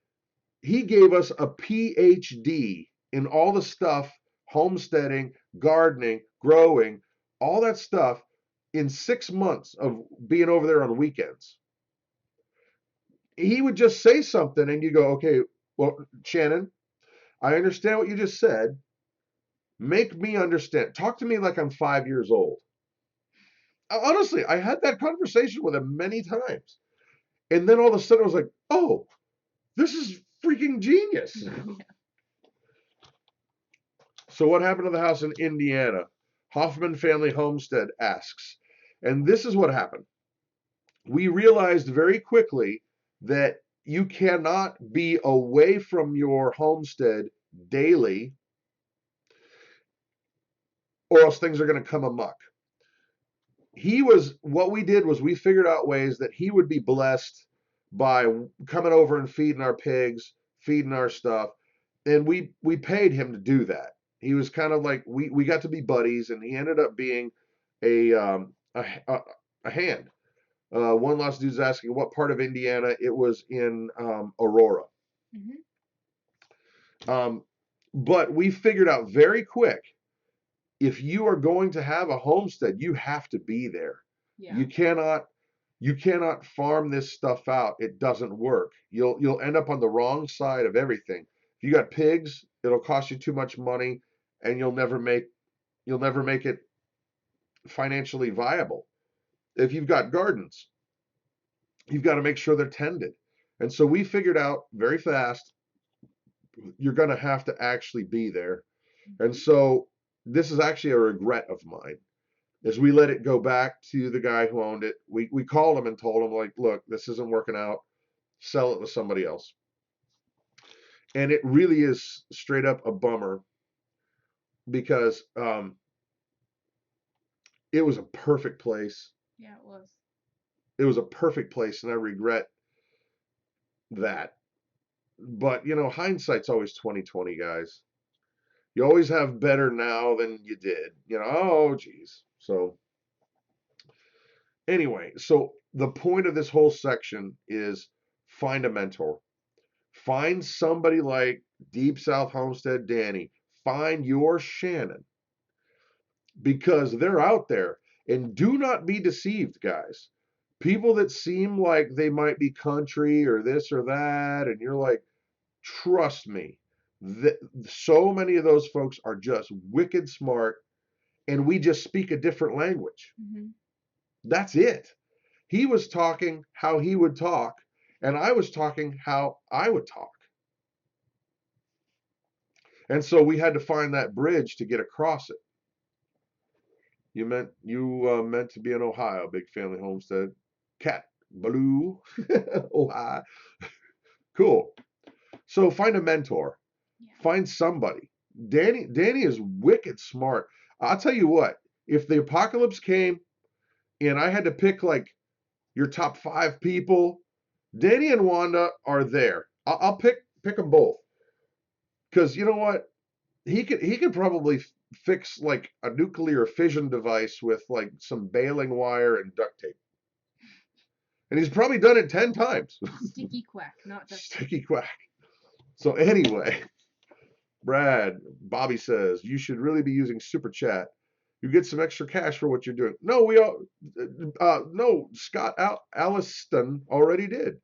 he gave us a PhD in all the stuff, homesteading, gardening, growing, all that stuff in 6 months of being over there on weekends. He would just say something and you go, okay, well, Shannon, I understand what you just said. Make me understand. Talk to me like I'm 5 years old. Honestly, I had that conversation with him many times. And then all of a sudden I was like, oh, this is freaking genius. Yeah. So what happened to the house in Indiana? Hoffman Family Homestead asks. And this is what happened. We realized very quickly that you cannot be away from your homestead daily, or else things are going to come amok. What we did was we figured out ways that he would be blessed by coming over and feeding our pigs, feeding our stuff. And we paid him to do that. He was kind of like, we got to be buddies, and he ended up being a hand. One last dude's asking what part of Indiana. It was in Aurora. But we figured out very quick, if you are going to have a homestead, you have to be there. Yeah. You cannot farm this stuff out. It doesn't work. You'll end up on the wrong side of everything. If you got pigs, it'll cost you too much money, and you'll never make it financially viable. If you've got gardens, you've got to make sure they're tended. And so we figured out very fast, you're going to have to actually be there. And so this is actually a regret of mine. Is we let it go back to the guy who owned it. We called him and told him, like, look, this isn't working out. Sell it to somebody else. And it really is straight up a bummer because it was a perfect place. Yeah, it was. It was a perfect place, and I regret that. But you know, hindsight's always 20/20, guys. You always have better now than you did. You know, oh geez. So anyway, so the point of this whole section is find a mentor. Find somebody like Deep South Homestead Danny. Find your Shannon because they're out there. And do not be deceived, guys. People that seem like they might be country or this or that, and you're like, trust me, so many of those folks are just wicked smart, and we just speak a different language. Mm-hmm. That's it. He was talking how he would talk, and I was talking how I would talk. And so we had to find that bridge to get across it. You meant to be in Ohio, Big Family Homestead. Cat Blue, Ohio. Cool. So find a mentor. Yeah. Find somebody. Danny is wicked smart. I'll tell you what, if the apocalypse came and I had to pick like your top 5 people, Danny and Wanda are there. I'll pick them both. Because you know what? He could probably fix like a nuclear fission device with like some baling wire and duct tape. And he's probably done it 10 times. Sticky quack, not duct tape. Sticky quack. So anyway, Brad, Bobby says, you should really be using Super Chat. You get some extra cash for what you're doing. No, no, Scott Alliston already did.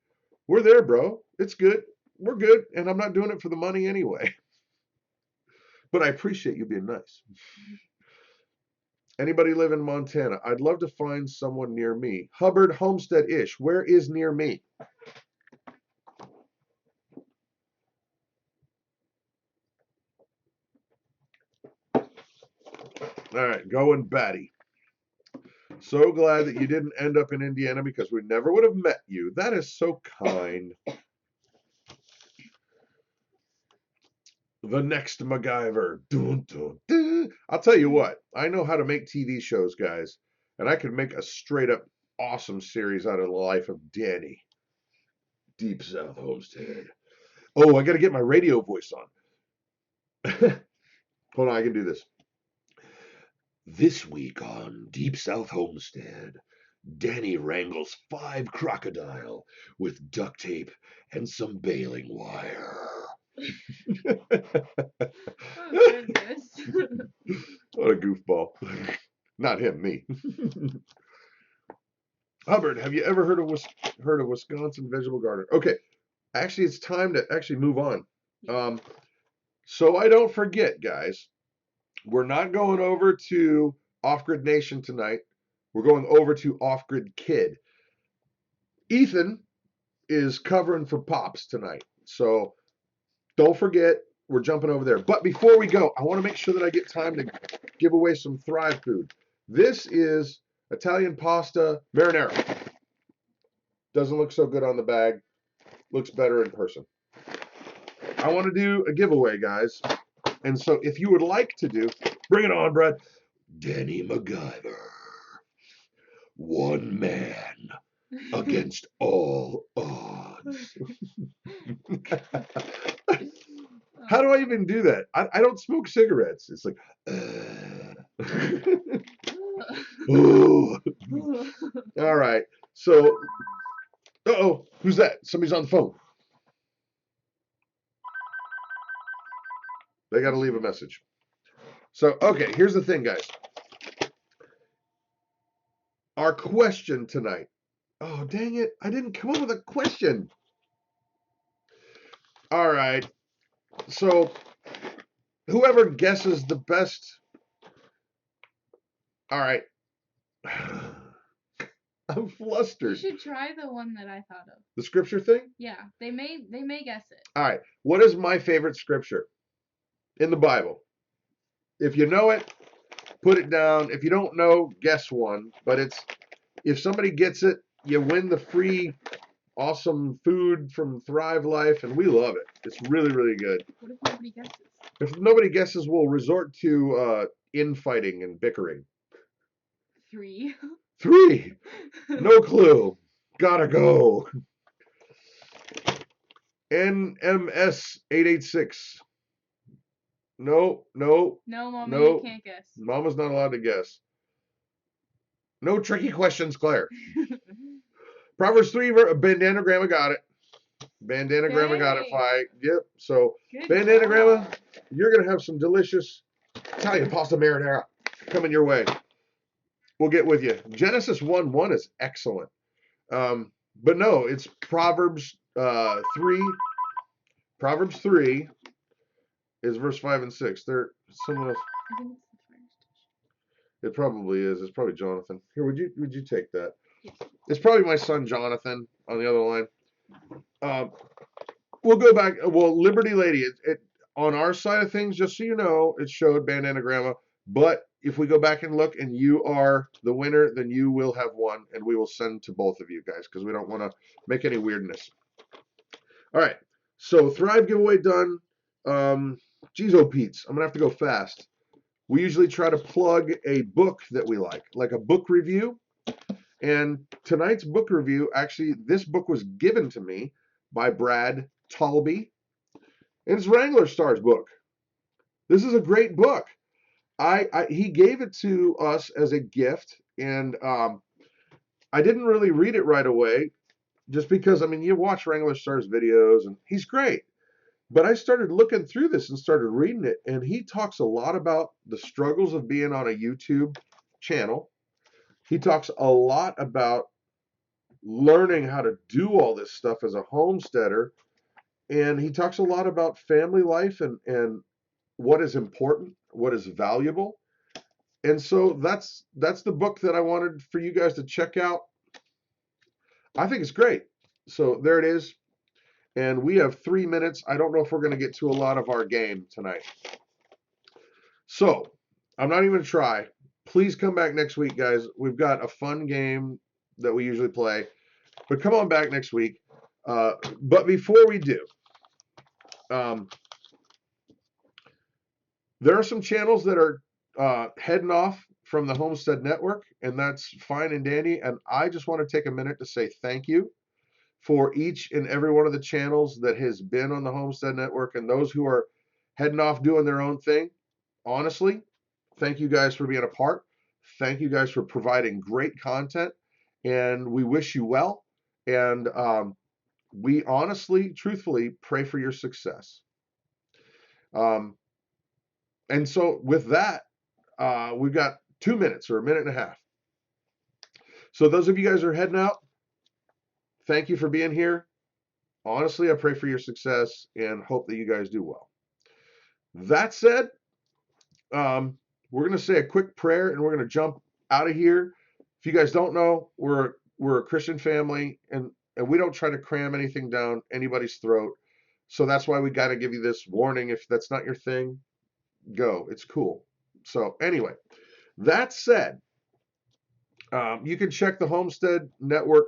We're there, bro. It's good. We're good. And I'm not doing it for the money anyway. But I appreciate you being nice. Anybody live in Montana? I'd love to find someone near me. Hubbard Homestead-ish. Where is near me? All right, going Batty. So glad that you didn't end up in Indiana because we never would have met you. That is so kind. The next MacGyver. Dun, dun, dun. I'll tell you what, I know how to make TV shows, guys. And I could make a straight up awesome series out of the life of Danny. Deep South Homestead. Oh, I got to get my radio voice on. Hold on, I can do this. This week on Deep South Homestead, Danny wrangles 5 crocodile with duct tape and some baling wire. Oh, goodness. What a goofball. Not him, me. Hubbard, have you ever heard of Wisconsin Vegetable Garden? Okay, actually, it's time to actually move on. So I don't forget, guys, we're not going over to Off-Grid Nation tonight. We're going over to Off-Grid Kid. Ethan is covering for Pops tonight. So don't forget, we're jumping over there. But before we go, I want to make sure that I get time to give away some Thrive food. This is Italian pasta marinara. Doesn't look so good on the bag. Looks better in person. I want to do a giveaway, guys. And so if you would like to do, bring it on, Brad. Danny MacGyver. One man against all odds. How do I even do that? I don't smoke cigarettes. It's like, all right. So, uh-oh, who's that? Somebody's on the phone. They got to leave a message. So, okay, here's the thing, guys. Our question tonight. Oh, dang it. I didn't come up with a question. All right. So, whoever guesses the best. All right. I'm flustered. You should try the one that I thought of. The scripture thing? Yeah, they may guess it. All right. What is my favorite scripture in the Bible? If you know it, put it down. If you don't know, guess one. But if somebody gets it, you win the free awesome food from Thrive Life, and we love it. It's really, really good. What if nobody guesses? If nobody guesses, we'll resort to infighting and bickering. 3. 3. No clue. Gotta go. NMS 886. No. No, Mama, you can't guess. Mama's not allowed to guess. No tricky questions, Claire. Proverbs 3, Bandana Grandma got it. Bandana Grandma got it. 5. Yep. So, good Bandana job. Grandma, you're going to have some delicious Italian pasta marinara coming your way. We'll get with you. Genesis 1:1 is excellent. But no, it's Proverbs 3. Proverbs 3 is verse 5 and 6. There, someone else. It probably is. It's probably Jonathan. Here, would you take that? Yes. It's probably my son Jonathan on the other line. We'll go back. Well, Liberty Lady, it on our side of things, just so you know, it showed Bandana Grandma. But if we go back and look and you are the winner, then you will have one, and we will send to both of you guys because we don't want to make any weirdness. All right. So Thrive giveaway done. Geez, oh Pete's, I'm gonna have to go fast. We usually try to plug a book that we like a book review. And tonight's book review, actually, this book was given to me by Brad Talby. And it's Wrangler Star's book. This is a great book. He gave it to us as a gift, and I didn't really read it right away, just because, I mean, you watch Wrangler Star's videos, and he's great. But I started looking through this and started reading it, and he talks a lot about the struggles of being on a YouTube channel. He talks a lot about learning how to do all this stuff as a homesteader, and he talks a lot about family life and what is important, what is valuable. And so that's the book that I wanted for you guys to check out. I think it's great. So there it is. And we have 3 minutes. I don't know if we're going to get to a lot of our game tonight. So I'm not even going to try. Please come back next week, guys. We've got a fun game that we usually play. But come on back next week. But before we do, there are some channels that are heading off from the Homestead Network, and that's fine and dandy. And I just want to take a minute to say thank you for each and every one of the channels that has been on the Homestead Network, and those who are heading off doing their own thing. Honestly, thank you guys for being a part. Thank you guys for providing great content, and we wish you well. And we honestly, truthfully pray for your success. And so with that, we've got 2 minutes or a minute and a half. So those of you guys who are heading out, thank you for being here. Honestly, I pray for your success and hope that you guys do well. That said, we're going to say a quick prayer and we're going to jump out of here. If you guys don't know, we're a Christian family, and we don't try to cram anything down anybody's throat. So that's why we got to give you this warning. If that's not your thing, go. It's cool. So anyway, that said, you can check the Homestead Network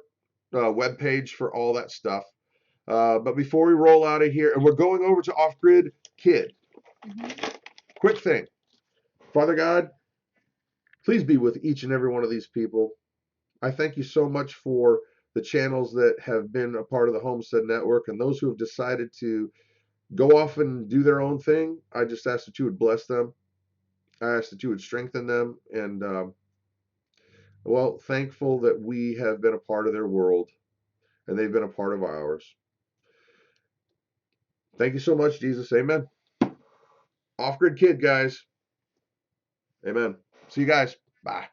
webpage for all that stuff. But before we roll out of here, and we're going over to Off-Grid Kid. Quick thing. Father God, please be with each and every one of these people. I thank you so much for the channels that have been a part of the Homestead Network, and those who have decided to go off and do their own thing. I just ask that you would bless them. I ask that you would strengthen them, and well, thankful that we have been a part of their world and they've been a part of ours. Thank you so much, Jesus. Amen. Off-Grid Kid, guys. Amen. See you guys. Bye.